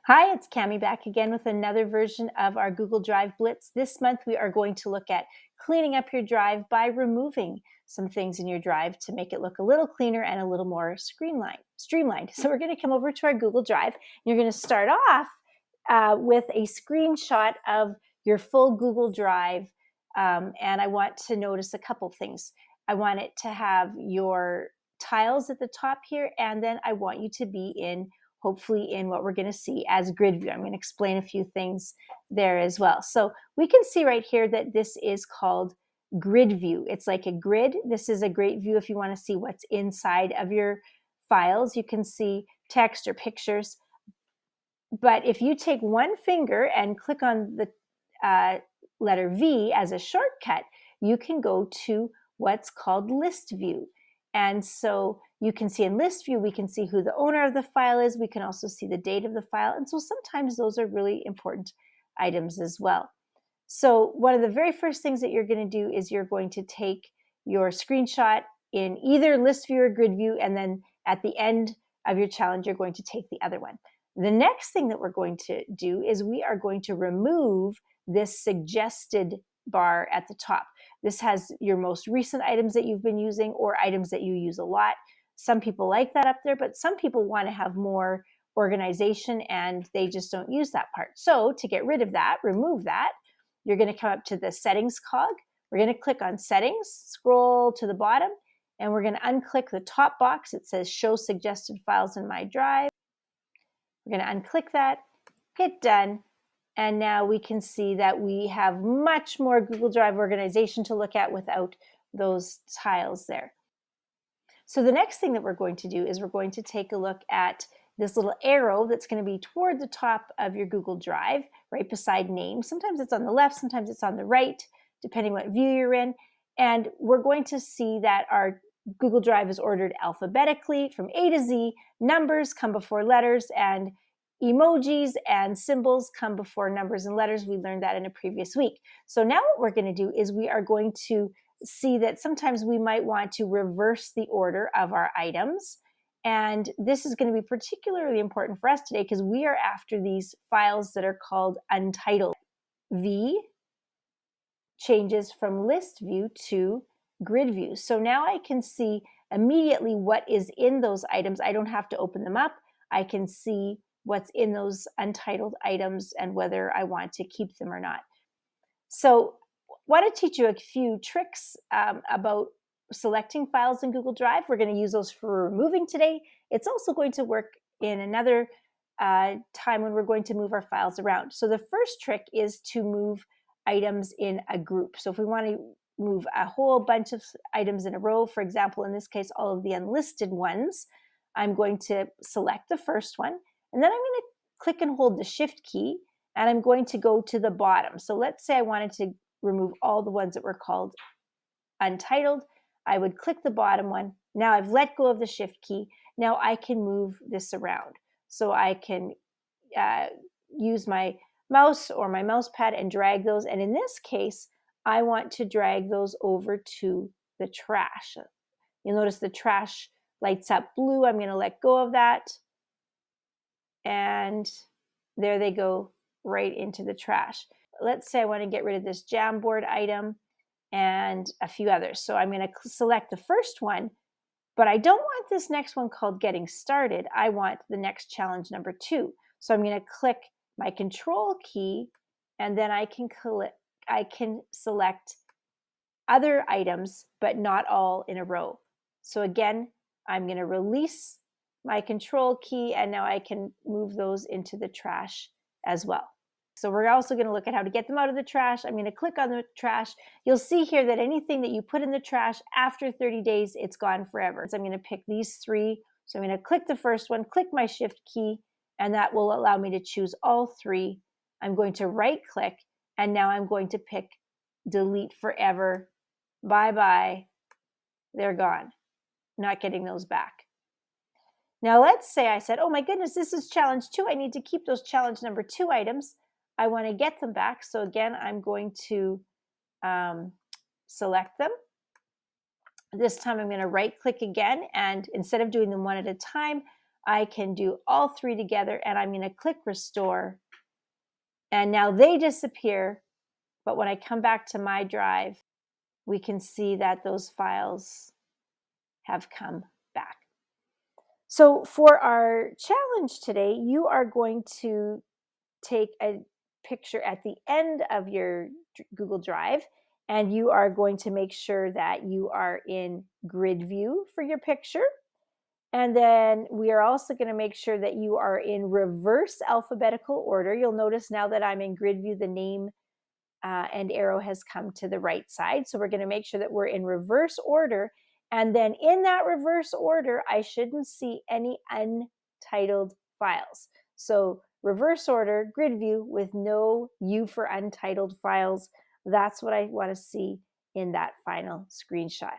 Hi, it's Cami back again with another version of our Google Drive Blitz. This month we are going to look at cleaning up your drive by removing some things in your drive to make it look a little cleaner and a little more streamlined. So we're going to come over to our Google Drive. You're going to start off with a screenshot of your full Google Drive. And I want to notice a couple things. I want it to have your tiles at the top here, and then I want you to be hopefully in what we're going to see as grid view. I'm going to explain a few things there as well. So we can see right here that this is called grid view. It's like a grid. This is a great view if you want to see what's inside of your files. You can see text or pictures. But if you take one finger and click on the letter V as a shortcut, you can go to what's called list view. And so you can see in list view, we can see who the owner of the file is. We can also see the date of the file. And so sometimes those are really important items as well. So one of the very first things that you're going to do is you're going to take your screenshot in either list view or grid view, and then at the end of your challenge, you're going to take the other one. The next thing that we're going to do is we are going to remove this suggested bar at the top. This has your most recent items that you've been using or items that you use a lot. Some people like that up there, but some people want to have more organization and they just don't use that part. So to get rid of that, remove that, you're going to come up to the settings cog. We're going to click on settings, scroll to the bottom, and we're going to unclick the top box. It says show suggested files in my drive. We're going to unclick that, hit done, and now we can see that we have much more Google Drive organization to look at without those tiles there. So the next thing that we're going to do is we're going to take a look at this little arrow that's going to be toward the top of your Google Drive, right beside name. Sometimes it's on the left, sometimes it's on the right, depending what view you're in. And we're going to see that our Google Drive is ordered alphabetically from A to Z. Numbers come before letters, and emojis and symbols come before numbers and letters. We learned that in a previous week. So now what we're going to do is we are going to see that sometimes we might want to reverse the order of our items. And this is going to be particularly important for us today because we are after these files that are called untitled. V changes from list view to grid view. So now I can see immediately what is in those items. I don't have to open them up. I can see what's in those untitled items and whether I want to keep them or not. So I want to teach you a few tricks about selecting files in Google Drive. We're going to use those for removing today. It's also going to work in another time when we're going to move our files around. So the first trick is to move items in a group. So if we want to move a whole bunch of items in a row, for example, in this case, all of the unlisted ones, I'm going to select the first one, and then I'm going to click and hold the Shift key, and I'm going to go to the bottom. So let's say I wanted to remove all the ones that were called untitled. I would click the bottom one. Now I've let go of the Shift key. Now I can move this around. So I can use my mouse or my mouse pad and drag those. And in this case, I want to drag those over to the trash. You'll notice the trash lights up blue. I'm going to let go of that. And there they go right into the trash. Let's say I want to get rid of this Jamboard item and a few others. So I'm going to select the first one, but I don't want this next one called Getting Started. I want the next challenge number 2. So I'm going to click my Control key, and then I can select other items, but not all in a row. So again, I'm going to release my Control key, and now I can move those into the trash as well. So we're also going to look at how to get them out of the trash. I'm going to click on the trash. You'll see here that anything that you put in the trash after 30 days, it's gone forever. So I'm going to pick these 3. So I'm going to click the first one, click my Shift key, and that will allow me to choose all 3. I'm going to right click, and now I'm going to pick Delete Forever. Bye-bye. They're gone. Not getting those back. Now let's say I said, oh my goodness, this is challenge 2. I need to keep those challenge number 2 items. I want to get them back. So again, I'm going to select them. This time I'm going to right click again, and instead of doing them one at a time, I can do all three together, and I'm going to click restore. And now they disappear. But when I come back to my drive, we can see that those files have come back. So for our challenge today, you are going to take a picture at the end of your Google Drive, and you are going to make sure that you are in grid view for your picture. And then we are also going to make sure that you are in reverse alphabetical order. You'll notice now that I'm in grid view, the name and arrow has come to the right side. So we're going to make sure that we're in reverse order. And then in that reverse order, I shouldn't see any untitled files. So reverse order, grid view with no U for untitled files. That's what I want to see in that final screenshot.